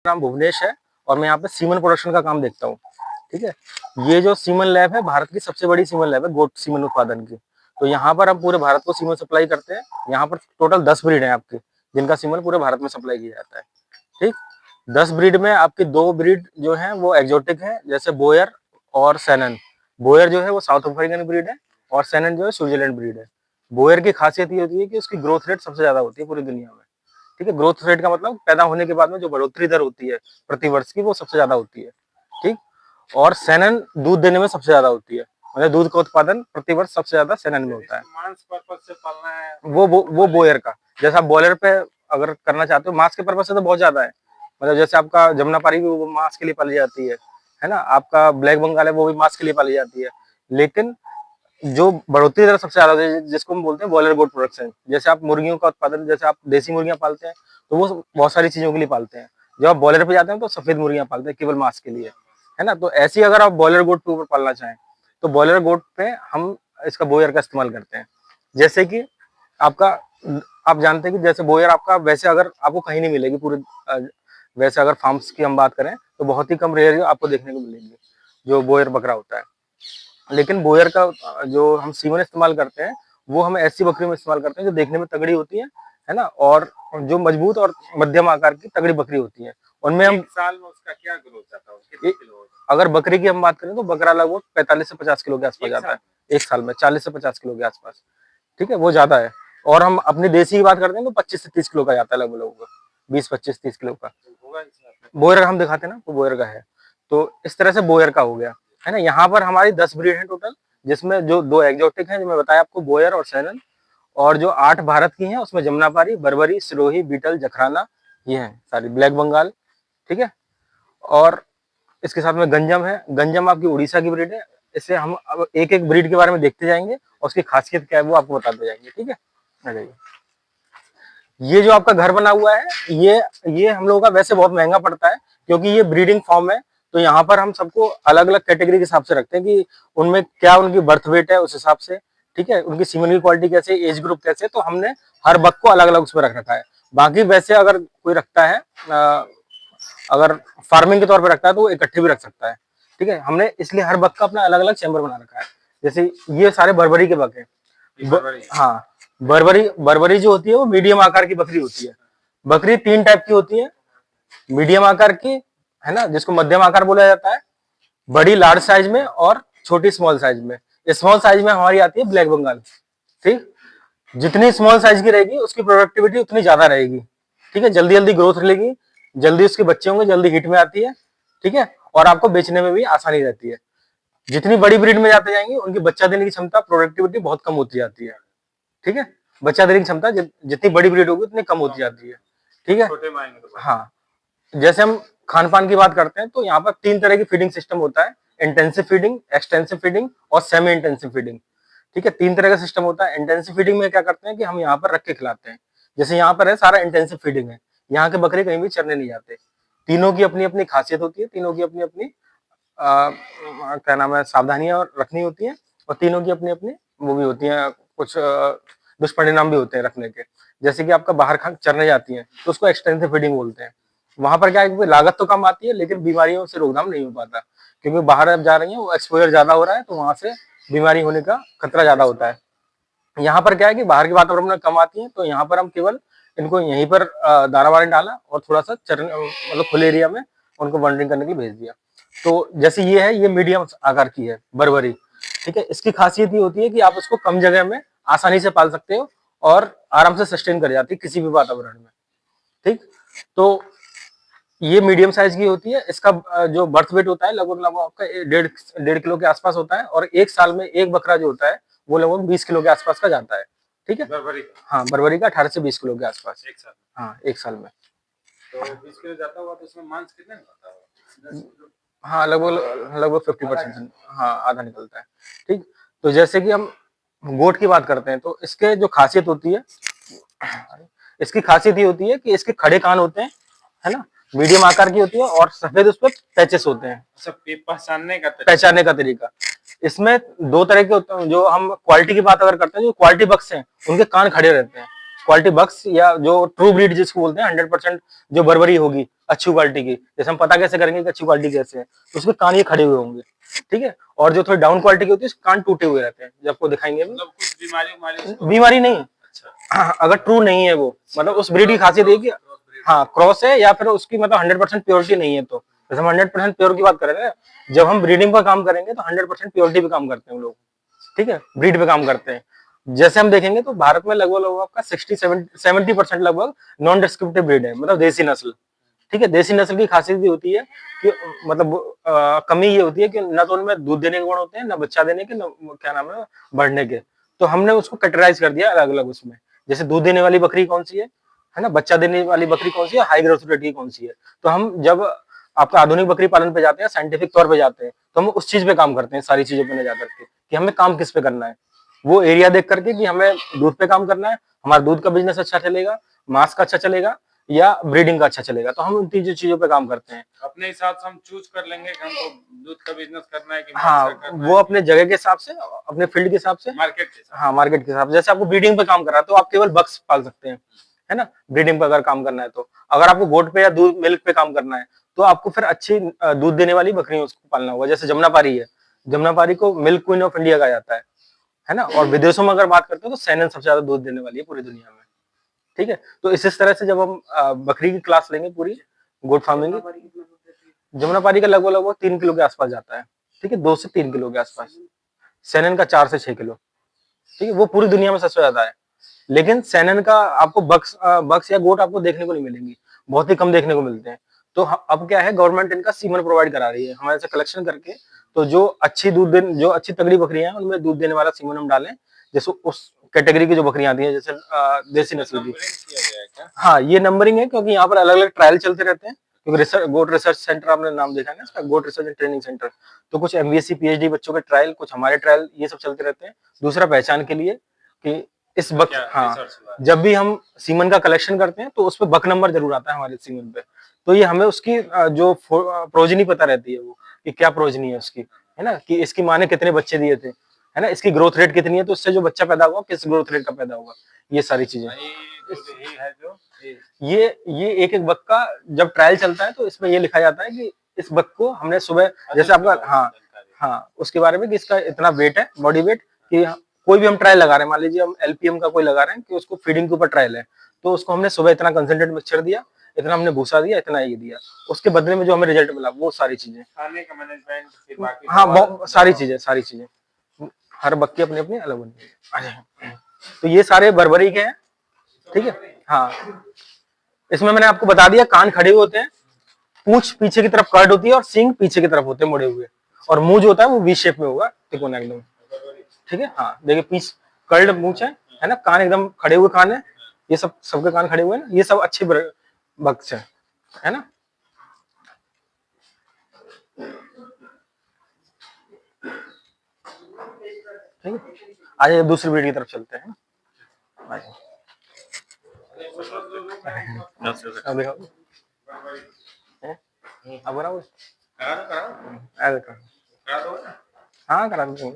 नाम भुवनेश है और मैं यहाँ पे सीमन प्रोडक्शन का काम देखता हूँ। ठीक है, ये जो सीमन लैब है भारत की सबसे बड़ी सीमन लैब है गोट सीमन उत्पादन की। तो यहाँ पर हम पूरे भारत को सीमन सप्लाई करते हैं। यहाँ पर टोटल 10 ब्रीड है आपकी, जिनका सीमन पूरे भारत में सप्लाई किया जाता है। ठीक, 10 ब्रीड में आपकी 2 ब्रीड जो है वो एक्जोटिक है, जैसे बोयर और सैनन। बोयर जो है वो साउथ अफ्रीकन ब्रीड है और सैनन जो है स्विट्जरलैंड ब्रीड है। बोयर की खासियत ये होती है कि उसकी ग्रोथ रेट सबसे ज्यादा होती है पूरी दुनिया में। ठीक है, ग्रोथ रेट का मतलब पैदा होने के बाद में जो बढ़ोतरी दर होती है प्रति वर्ष की, वो सबसे ज्यादा होती है। ठीक, और सैनन दूध देने में सबसे ज्यादा होती है, मतलब दूध का उत्पादन प्रति वर्ष सबसे ज्यादा सैनन में होता है। मांस पर्पस से पालना है वो बोयर का, जैसे आप बॉयलर पे अगर करना चाहते हो, मांस के पर्पज से तो बहुत ज्यादा है। मतलब जैसे आपका जमुनापारी भी वो मांस के लिए पाली जाती है ना, आपका ब्लैक बंगाल है वो भी मांस के लिए पाली जाती है। लेकिन जो बढ़ोतरी दर सबसे ज्यादा है जिसको हम बोलते हैं बॉयलर गोट प्रोडक्शन, जैसे आप मुर्गियों का उत्पादन, जैसे आप देसी मुर्गियां पालते हैं तो वो बहुत सारी चीजों के लिए पालते हैं। जब आप बॉयलर पे जाते हैं तो सफेद मुर्गियां पालते हैं केवल मांस के लिए, है ना। तो ऐसी अगर आप बॉयलर गोट के ऊपर पालना चाहें तो बॉयलर गोट पे हम इसका बोयर का इस्तेमाल करते हैं। जैसे कि आपका, आप जानते हैं कि जैसे बोयर आपका वैसे अगर आपको कहीं नहीं मिलेगी पूरे, वैसे अगर फार्म्स की हम बात करें तो बहुत ही कम रेयर आपको देखने को मिलेगी जो बोयर बकरा होता है। लेकिन बोयर का जो हम सीमन इस्तेमाल करते हैं वो हम ऐसी बकरी में इस्तेमाल करते हैं जो देखने में तगड़ी होती है ना, और जो मजबूत और मध्यम आकार की तगड़ी बकरी होती है। उनमें हम एक साल में उसका क्या ग्रोथ आता है, कितने किलो होता अगर बकरी की हम बात करें तो बकरा लगभग 45 से 50 किलो के आसपास जाता है एक साल में, 40 से 50 किलो के आसपास। ठीक है, वो ज्यादा है। और हम अपनी देसी की बात करते हैं तो 25 से 30 किलो का जाता है लगभग, 20-25-30 किलो का होगा इस साल में? बोयर हम दिखाते हैं ना, वो बोयर का है। तो इस तरह से बोयर का हो गया, है ना। यहाँ पर हमारी 10 ब्रीड है टोटल, जिसमें जो 2 एग्जोटिक हैं जो मैं बताया आपको, बोयर और सैनन, और जो 8 भारत की हैं उसमें जमुनापारी, बर्बरी, सिरोही, बीटल, जखराना, ये हैं सारी, ब्लैक बंगाल। ठीक है, और इसके साथ में गंजम है। गंजम आपकी उड़ीसा की ब्रीड है। इससे हम अब एक एक ब्रीड के बारे में देखते जाएंगे और उसकी खासियत क्या है वो आपको बताते जाएंगे। ठीक है, आ जाइए। ये जो आपका घर बना हुआ है, ये हम लोगों का वैसे बहुत महंगा पड़ता है क्योंकि ये ब्रीडिंग फॉर्म है। तो यहाँ पर हम सबको अलग अलग कैटेगरी के हिसाब से रखते हैं कि उनमें क्या उनकी बर्थ वेट है, उस हिसाब से। ठीक है, उनकी सीमन की क्वालिटी कैसे, एज ग्रुप कैसे, तो हमने हर बक को अलग अलग उसमें रख रखा है। बाकी वैसे अगर कोई रखता है, अगर फार्मिंग के तौर पर रखता है तो वो इकट्ठे भी रख सकता है। ठीक है, हमने इसलिए हर बक का अपना अलग अलग चैम्बर बना रखा है। जैसे ये सारे बर्बरी के बक हैं। हाँ, बर्बरी जो होती है वो मीडियम आकार की बकरी होती है। बकरी 3 टाइप की होती है, मीडियम आकार की, है ना, जिसको मध्यम आकार बोला जाता है, बड़ी लार्ज साइज में, और छोटी स्मॉल साइज में। स्मॉल साइज में हमारी आती है ब्लैक बंगाल। ठीक, जितनी स्मॉल साइज की रहेगी उसकी प्रोडक्टिविटी उतनी ज्यादा रहेगी। ठीक है, जल्दी जल्दी ग्रोथ लेगी, जल्दी उसके बच्चे होंगे, जल्दी हिट में आती है। ठीक है, और आपको बेचने में भी आसानी रहती है। जितनी बड़ी ब्रीड में जाते जाएंगे उनकी बच्चा देने की क्षमता, प्रोडक्टिविटी बहुत कम होती जाती है। ठीक है, बच्चा देने की क्षमता जितनी बड़ी ब्रीड होगी उतनी कम होती जाती है। ठीक है, हाँ, जैसे हम खान पान की बात करते हैं तो यहाँ पर 3 तरह की फीडिंग सिस्टम होता है, इंटेंसिव फीडिंग, एक्सटेंसिव फीडिंग और सेमी इंटेंसिव फीडिंग। ठीक है, 3 तरह का सिस्टम होता है। इंटेंसिव फीडिंग में क्या करते हैं कि हम यहाँ पर रख के खिलाते हैं। जैसे यहाँ पर है सारा इंटेंसिव फीडिंग है, यहाँ के बकरे कहीं भी चरने नहीं जाते। तीनों की अपनी अपनी खासियत होती है, तीनों की अपनी अपनी क्या नाम है, सावधानियां रखनी होती है, और तीनों की अपनी अपनी वो भी होती है, कुछ दुष्परिणाम भी होते हैं रखने के। जैसे कि आपका बाहर चरने जाती है तो उसको एक्सटेंसिव फीडिंग बोलते हैं। वहां पर क्या है कि लागत तो कम आती है लेकिन बीमारियों से रोकथाम नहीं हो पाता, क्योंकि बाहर अब जा रही है, वो एक्सपोजर ज्यादा हो रहा है तो वहां से बीमारी होने का खतरा ज्यादा होता है। यहाँ पर क्या है कि बाहर के वातावरण में कम आती है, तो यहाँ पर हम केवल इनको यहीं पर दाना वाना डाला और थोड़ा सा चरने, मतलब खुले एरिया में उनको वनरिंग करने के लिए भेज दिया। तो जैसे ये है, ये मीडियम आकार की है बर्बरी। ठीक है, इसकी खासियत ये होती है कि आप उसको कम जगह में आसानी से पाल सकते हो और आराम से सस्टेन कर जाती है किसी भी वातावरण में। ठीक, तो ये मीडियम साइज की होती है। इसका जो बर्थ वेट होता है लगभग लगभग आपका 1.5 किलो के आसपास होता है, और एक साल में एक बकरा जो होता है वो लगभग 20 किलो के आसपास का जाता है। ठीक है, बर्बरी हाँ, बर्बरी का 18 से 20 किलो के आसपास एक साल, हाँ, एक साल में। तो 20 किलो जाता हुआ तो उसमें मांस कितना निकलता होगा? हाँ, लगभग लगभग 50%, हाँ, आधा निकलता है। ठीक, तो जैसे कि हम गोट की बात करते हैं तो इसके जो खासियत होती है, इसकी खासियत ये होती है कि इसके खड़े कान होते हैं, है ना, मीडियम आकार की होती है, और सफेद उस पर पैचेस होते हैं। सब पहचानने का तरीका इसमें 2 तरह के होते हैं। जो हम क्वालिटी की बात अगर करते हैं, जो क्वालिटी बक्स हैं उनके कान खड़े रहते हैं, क्वालिटी बक्स या जो ट्रू ब्रीड जिसको बोलते हैं 100% जो बर्बरी होगी अच्छी क्वालिटी की, जैसे हम पता कैसे करेंगे कि अच्छी क्वालिटी कैसे है, तो उसके कान ये खड़े हुए होंगे, ठीक है। और जो थोड़ी डाउन क्वालिटी की होती है उसके कान टूटे हुए रहते हैं, जब आपको दिखाएंगे मतलब कुछ बीमारी बीमारी नहीं। अच्छा हाँ, अगर ट्रू नहीं है वो, मतलब उस ब्रीड की खासियत है कि हाँ क्रॉस है या फिर उसकी मतलब 100% प्योरिटी नहीं है, तो जैसे हम 100% प्योर की बात कर रहे हैं, जब हम ब्रीडिंग पर काम करेंगे तो 100% प्योरिटी पे काम करते हैं हम लोग, ठीक है, ब्रीड पे काम करते हैं। जैसे हम देखेंगे तो भारत में लगभग लगभग आपका 60-70% लगभग नॉन डिस्क्रिप्टिव ब्रीड है, मतलब देसी नस्ल, ठीक है। देसी नस्ल की खासियत ये होती है कि मतलब कमी ये होती है कि ना तो उनमें दूध देने के गुण होते हैं, ना बच्चा देने के, ना क्या नाम है बढ़ने के, तो हमने उसको कैटेगराइज कर दिया अलग अलग उसमें, जैसे दूध देने वाली बकरी कौन सी है ना, बच्चा देने वाली बकरी कौन सी है, हाई ग्रोथ रेट की कौन सी है। तो हम जब आपका आधुनिक बकरी पालन पे जाते हैं, साइंटिफिक तौर पे जाते हैं, तो हम उस चीज पे काम करते हैं, सारी चीजों पे न जाकर के कि हमें काम किस पे करना है, वो एरिया देख करके कि हमें दूध पे काम करना है, हमारा दूध का बिजनेस अच्छा चलेगा, मांस का अच्छा चलेगा या ब्रीडिंग का अच्छा चलेगा, तो हम उन तीन चीजों पे काम करते हैं। अपने हिसाब से हम चूज कर लेंगे कि हमको दूध का बिजनेस करना है कि मांस हाँ, का करना वो है अपने जगह के हिसाब से, अपने फील्ड के हिसाब से, मार्केट के हिसाब हाँ मार्केट के हिसाब से। जैसे आपको ब्रीडिंग पे काम करना है तो आप केवल बक्स पाल सकते हैं, है ना, ब्रीडिंग पे अगर काम करना है तो। अगर आपको गोट पे या दूध मिल्क पे काम करना है तो आपको फिर अच्छी दूध देने वाली बकरियां उसको पालना होगा, जैसे जमुनापारी है, जमुनापारी को मिल्क क्वीन ऑफ इंडिया कहा जाता है ना। और विदेशों में अगर बात करते हैं तो सैनन सबसे ज्यादा दूध देने वाली है पूरी दुनिया में, ठीक है। तो इस तरह से जब हम बकरी की क्लास लेंगे पूरी गोट फार्मिंग की, जमुनापारी का लगभग लगभग 3 किलो के आसपास जाता है, ठीक है, 2 से 3 किलो के आसपास। सैनन का 4 से 6 किलो, ठीक है, वो पूरी दुनिया में सबसे ज्यादा है। लेकिन सैनन का आपको बक्स या गोट आपको देखने को नहीं मिलेंगी, बहुत ही कम देखने को मिलते हैं। तो अब क्या है, गवर्नमेंट इनका सीमन प्रोवाइड करा रही है हमारे से कलेक्शन करके, तो जो अच्छी तगड़ी बकरियां हैं उनमें दूध देने वाला सीमन हम डालें, जैसे उस कैटेगरी की जो बकरियां आती हैं, जैसे देसी नस्ल की। हाँ, ये नंबरिंग है क्योंकि यहाँ पर अलग अलग ट्रायल चलते रहते हैं, क्योंकि गोट रिसर्च सेंटर आपने नाम देखा है ना इसका, गोट रिसर्च एंड ट्रेनिंग सेंटर। तो कुछ एमबीएससी पीएचडी बच्चों के ट्रायल, कुछ हमारे ट्रायल, ये सब चलते रहते हैं। दूसरा पहचान के लिए कि इस बक हाँ, जब भी हम सीमन का कलेक्शन करते हैं तो उस पर बक नंबर जरूर आता है हमारे सीमन पे, तो ये हमें उसकी जो प्रोजनी पता रहती है, वो कि क्या प्रोजनी है उसकी, है ना, कि इसकी माँ ने कितने बच्चे दिए थे, है ना, इसकी ग्रोथ रेट कितनी है, तो उससे जो बच्चा पैदा हुआ किस ग्रोथ रेट का पैदा हुआ, ये सारी चीजें। ये एक एक बक का जब ट्रायल चलता है तो इसमें ये लिखा जाता है कि इस बक को हमने सुबह, जैसे आपका हाँ उसके बारे में कि इसका इतना वेट है, बॉडी वेट, कि कोई भी हम ट्रायल लगा रहे हैं, मान लीजिए हम एलपीएम का कोई लगा रहे हैं कि उसको फीडिंग के ऊपर ट्रायल है, तो उसको हमने सुबह इतना कंसेंट्रेट मिक्सचर दिया, इतना हमने भूसा दिया, इतना ये दिया, उसके बदले में जो हमें रिजल्ट मिला वो सारी चीजें, खाने का मैनेजमेंट, हाँ सारी चीजें हर बक की अपनी अपनी अलग बनी है। तो ये सारे बर्बरी के हैं, ठीक है। हाँ, इसमें मैंने आपको बता दिया, कान खड़े होते हैं, पूंछ पीछे की तरफ कर्ड होती है और सींग पीछे की तरफ होते हैं मुड़े हुए, और मुंह जो होता है वो वी शेप में होगा, तिकोना एकदम, ठीक है। हाँ देखिए, पीछ कर्ड मूंछ है ना, कान एकदम खड़े हुए कान है, ये सब सबके कान खड़े हुए हैं ना, ये सब अच्छे बक्स है ना। ठीक है, आइए दूसरी ब्रीड की तरफ चलते हैं। अब देखो, अब हाँ करा देंगे।